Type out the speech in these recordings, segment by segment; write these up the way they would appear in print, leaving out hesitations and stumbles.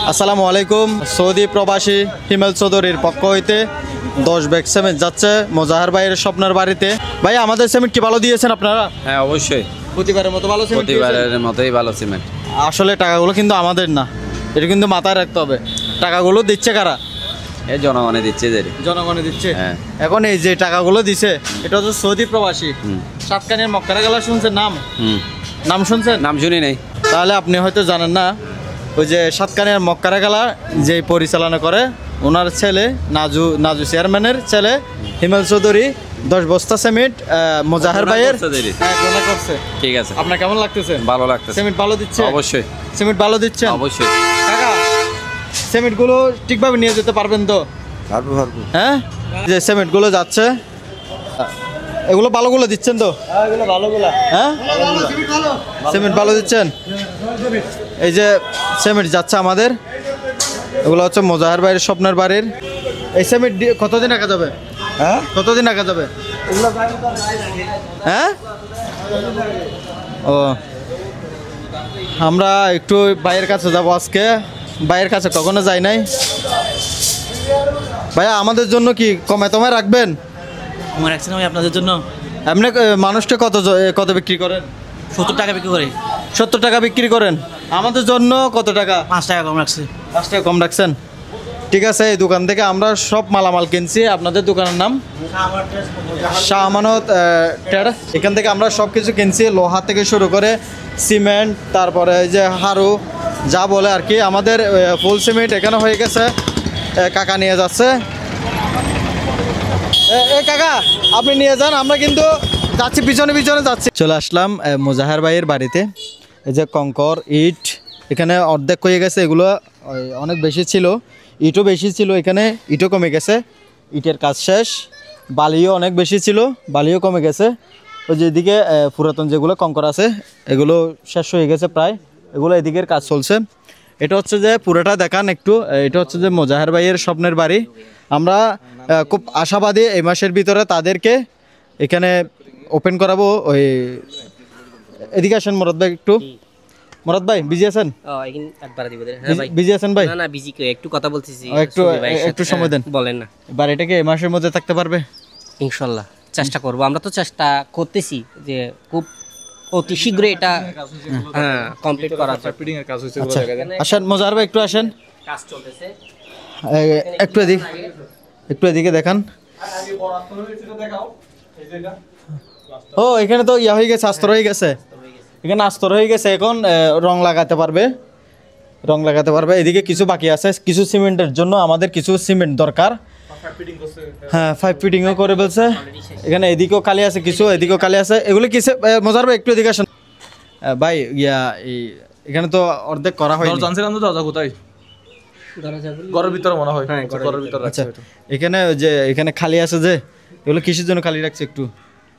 আসসালামু আলাইকুম। সৌদি প্রবাসী হিমেল চৌধুরীর পক্ষ হইতে 10 ব্যাগ সিমেন্ট যাচ্ছে মোজাহার ভাইয়ের স্বপ্নের বাড়িতে। ভাই আমাদের সিমেন্ট কি ভালো দিয়েছেন আপনারা? হ্যাঁ অবশ্যই, প্রতিবারের মতো ভালো সিমেন্ট দিয়েছেন? প্রতিবারের মতোই ভালো সিমেন্ট। আসলে টাকাগুলো কিন্তু আমাদের না, এটা কিন্তু মাথায় রাখতে হবে। টাকাগুলো দিচ্ছে কারা? এই জনগণে দিচ্ছে যে। জনগণে দিচ্ছে। হ্যাঁ। এখন এই যে টাকাগুলো দিছে এটা হচ্ছে সৌদি প্রবাসী। সাতকানির মক্কারা গেলা শুনছেন নাম? নাম শুনছেন? নাম শুনি নাই। তাহলে আপনি হয়তো জানেন না, ওই যে সাতকানির মক্কারা গেলা যে পরিচালনা করে ওনার ছেলে নাজু চেয়ারম্যানের ছেলে হিমেল চৌধুরী 10 বস্তা সিমেন্ট মোজাহার ভাইয়ের করছে। ঠিক আছে, আপনার কেমন লাগতেছে? ভালো লাগতেছে। সিমেন্ট ভালো দিচ্ছে? অবশ্যই সিমেন্ট ভালো দিচ্ছে অবশ্যই। কাকা সিমেন্টগুলো ঠিকভাবে নিয়ে যেতে পারবেন তো? পারবো। হ্যাঁ, যে সিমেন্টগুলো যাচ্ছে এগুলো ভালোগুলো দিচ্ছেন তো? হ্যাঁ, সিমেন্ট ভালো দিচ্ছেন। এই যে সিমেন্ট যাচ্ছে আমাদের, এগুলো হচ্ছে মোজাহার ভাইয়ের স্বপ্নের বাড়ির। এই সিমেন্ট কতদিন রাখা যাবে? হ্যাঁ, কতদিন রাখা যাবে? হ্যাঁ, ও আমরা একটু ভাইয়ের কাছে যাবো আজকে। ভাইয়ের কাছে কখনো যাই নাই। ভাইয়া আমাদের জন্য কি কমায় টমায় রাখবেন? আমার রাখছেন আমি আপনাদের জন্য। এমনি মানুষকে কত বিক্রি করেন? 70 টাকা বিক্রি করে। 70 টাকা বিক্রি করেন, আমাদের জন্য কত টাকা? 5 টাকা কম রাখছে। 5 টাকা কম রাখছেন। ঠিক আছে, এই দোকান থেকে আমরা সব মালামাল কিনছি। আপনাদের দোকানের নাম শাহ আমানত ট্রেডার্স। এখান থেকে আমরা সব কিছু কিনছি, লোহা থেকে শুরু করে সিমেন্ট, তারপরে এই যে হাড়ু যা বলে আর কি। আমাদের ফুল সিমেন্ট এখানে হয়ে গেছে, কাকা নিয়ে যাচ্ছে। কাকা আপনি নিয়ে যান, আমরা কিন্তু যাচ্ছি, পিছনে যাচ্ছি। চলে আসলাম মোজাহার ভাইয়ের বাড়িতে। এই যে কঙ্কর ইট এখানে অর্ধেক হয়ে গেছে, এগুলো অনেক বেশি ছিল, ইটও বেশি ছিল, এখানে ইটও কমে গেছে, ইটের কাজ শেষ। বালিও অনেক বেশি ছিল, বালিও কমে গেছে। ওই যে এদিকে পুরাতন যেগুলো কঙ্কর আছে এগুলো শেষ হয়ে গেছে প্রায়, এগুলো এদিকের কাজ চলছে। এটা হচ্ছে যে পুরোটা দেখান একটু। এটা হচ্ছে যে মোজাহার ভাইয়ের স্বপ্নের বাড়ি। আমরা খুব আশাবাদী এই মাসের ভিতরে তাদেরকে এখানে ওপেন করাবো। ওই এদিকে আসেন মুরাদ ভাই একটু। মুরাদ ভাই বিজি আছেন? বিজি আছেন ভাই? না বিজি কই, একটু কথা বলতেছি। একটু সময় দেন। বলেন না। বাড়িটাকে এই মাসের মধ্যে থাকতে পারবে? ইনশাআল্লাহ চেষ্টা করব। আমরা তো চেষ্টা করতেছি যে খুব অতি শীঘ্রই এটা কমপ্লিট করা যায়। ফিটিং এর কাজ হইছে। আসেন মোজাহার ভাই একটু আসেন, কাজ চলতেছে। একটু এদিকে দেখান। ও এখানে তো ইয়া হয়ে গেছে, আস্তর হয়ে গেছে। এখানে আস্তর হয়ে গেছে, এখন রং লাগাতে পারবে। এদিকে কিছু বাকি আছে, কিছু সিমেন্টের জন্য আমাদের কিছু সিমেন্ট দরকার। হ্যাঁ, 5 ফিটিংও করে বলছে। এখানে এদিকেও খালি আছে কিছু, এদিকেও খালি আছে। এগুলো কিসে মোজাহার ভাই একটু এদিকে আসেন ভাই। এখানে তো অর্ধেক করা হয়নি। জানছিলাম তো দরজা কোথায়? ঘরের ভিতরে মনে হয়। ঘরের ভিতরে। আচ্ছা, এখানে যে এখানে খালি আছে যে, এগুলো কিসের জন্য খালি রাখছে একটু?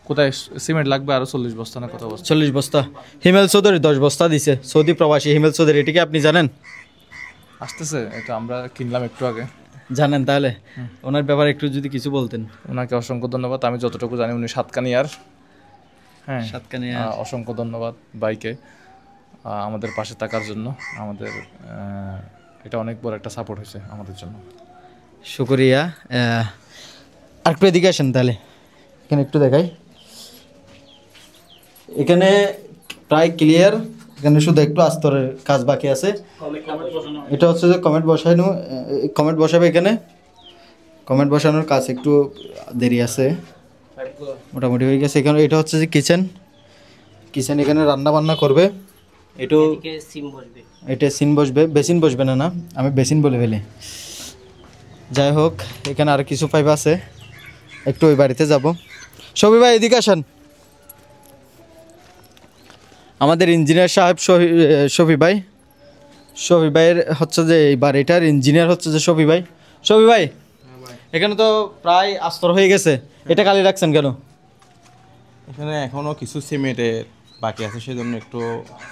কোথায় সিমেন্ট লাগবে? আরো 40 বস্তা না কত বস্তা? 40 বস্তা। হিমেল চৌধুরী 10 বস্তা দিছে, সৌদি প্রবাসী হিমেল চৌধুরী। এটিকে আপনি জানেন? আসতেছে, এটা আমরা কিনলাম একটু আগে। জানেন? তাহলে ওনার ব্যাপারে একটু যদি কিছু বলতেন। ওনাকে অসংখ্য ধন্যবাদ। আমি যতটুকু জানি উনি সাতকানিয়ার। হ্যাঁ, সাতকানিয়া। অসংখ্য ধন্যবাদ ভাইকে আমাদের পাশে থাকার জন্য। আমাদের এটা অনেক বড় একটা সাপোর্ট হয়েছে আমাদের জন্য। শুকরিয়া। আর একটু এদিকে আসেন তাহলে, এখানে একটু দেখাই। এখানে প্রায় ক্লিয়ার, এখানে শুধু একটু আস্তরের কাজ বাকি আছে। এটা হচ্ছে যে কমেন্ট বসাবে এখানে। কমেন্ট বসানোর কাজ একটু দেরি আছে, মোটামুটি হয়ে গেছে। এখানে এটা হচ্ছে যে কিচেন, এখানে রান্না বান্না করবে। এটা সিন বসবে, বেসিন বসবে না, আমি বেসিন বলে ফেলি। যাই হোক, এখানে আর কিছু পাইপ আছে, একটু ওই বাড়িতে যাব। শফি ভাই এদিকে আসেন। আমাদের ইঞ্জিনিয়ার সাহেব শফি ভাইয়ের হচ্ছে যে এই বাড়িটার ইঞ্জিনিয়ার হচ্ছে যে শফি ভাই। এখানে তো প্রায় আস্তর হয়ে গেছে, এটা খালি রাখছেন কেন? এখানে এখনো কিছু সিমেন্টের বাকি আছে, সেজন্য একটু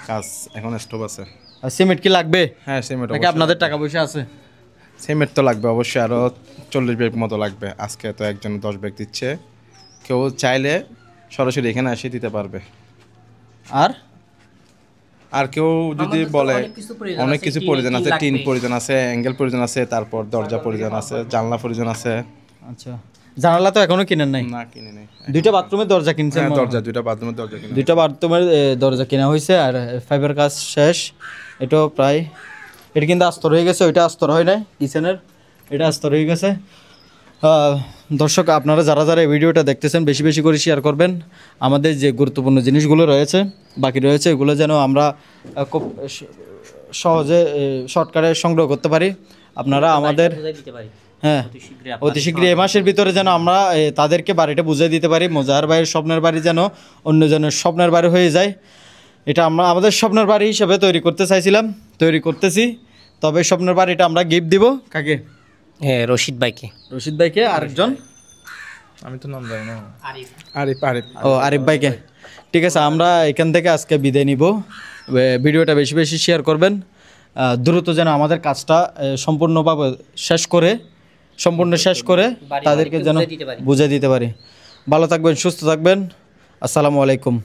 কাজ এখন স্টপ আছে। আর সিমেন্ট কি লাগবে? হ্যাঁ, সিমেন্ট আপনাদের টাকা পয়সা আছে? সিমেন্ট তো লাগবে অবশ্যই, আরও 40 ব্যাগ মতো লাগবে। আজকে তো একজন 10 ব্যাগ দিচ্ছে, কেউ চাইলে সরাসরি এখানে এসে দিতে পারবে। আর আর কেউ যদি আমাদের তো বলে অনেক কিছু প্রয়োজন অনেক আছে, কিছু টিনের প্রয়োজন টিন আছে, টিন লাগবে। প্রয়োজন আছে, অ্যাঙ্গেল প্রয়োজন আছে, তারপর দরজা প্রয়োজন আছে, জানলা প্রয়োজন আছে। আচ্ছা, জানালা তো এখনো কিনেন নাই? না কিনে নেই। দুইটা বাথরুমের দরজা কিনছেন? হ্যাঁ, মনে হয়। দরজা দুইটা বাথরুমের দরজা কিনে। দুইটা বাথরুমের দরজা কেনা হয়েছে আর ফাইবার কাজ শেষ। এটাও প্রায়, এটা কিন্তু আস্তর হয়ে গেছে, ওইটা আস্তর হয় নাই কিচেনের, এটা আস্তর হয়ে গেছে। দর্শক আপনারা যারা যারা এই ভিডিওটা দেখতেছেন বেশি বেশি করে শেয়ার করবেন। আমাদের যে গুরুত্বপূর্ণ জিনিসগুলো রয়েছে বাকি রয়েছে এগুলো যেন আমরা খুব সহজে শর্টকাটে সংগ্রহ করতে পারি। আপনারা আমাদের বুঝাই দিতে পারি হ্যাঁ অতি শীঘ্রই অতি শীঘ্রই এ মাসের ভিতরে যেন আমরা তাদেরকে বাড়িটা বুঝিয়ে দিতে পারি। মোজাহার ভাইয়ের স্বপ্নের বাড়ি যেন অন্যজনের স্বপ্নের বাড়ি হয়ে যায়, এটা আমরা আমাদের স্বপ্নের বাড়ি হিসেবে তৈরি করতে চাইছিলাম, তৈরি করতেছি। তবে স্বপ্নের বাড়িটা আমরা গিফট দিব কাকে? হ্যাঁ, রশিদ ভাইকে। রশিদ ভাইকে, আরেকজন আমি তো নাম জানি না। আরিফ আরিফ ও আরিফ ভাইকে। ঠিক আছে, আমরা এখান থেকে আজকে বিদায় নিব। ভিডিওটা বেশি বেশি শেয়ার করবেন, দ্রুত যেন আমাদের কাজটা সম্পূর্ণ শেষ করে তাদেরকে যেন বুঝিয়ে দিতে পারি। ভালো থাকবেন, সুস্থ থাকবেন। আসসালামু আলাইকুম।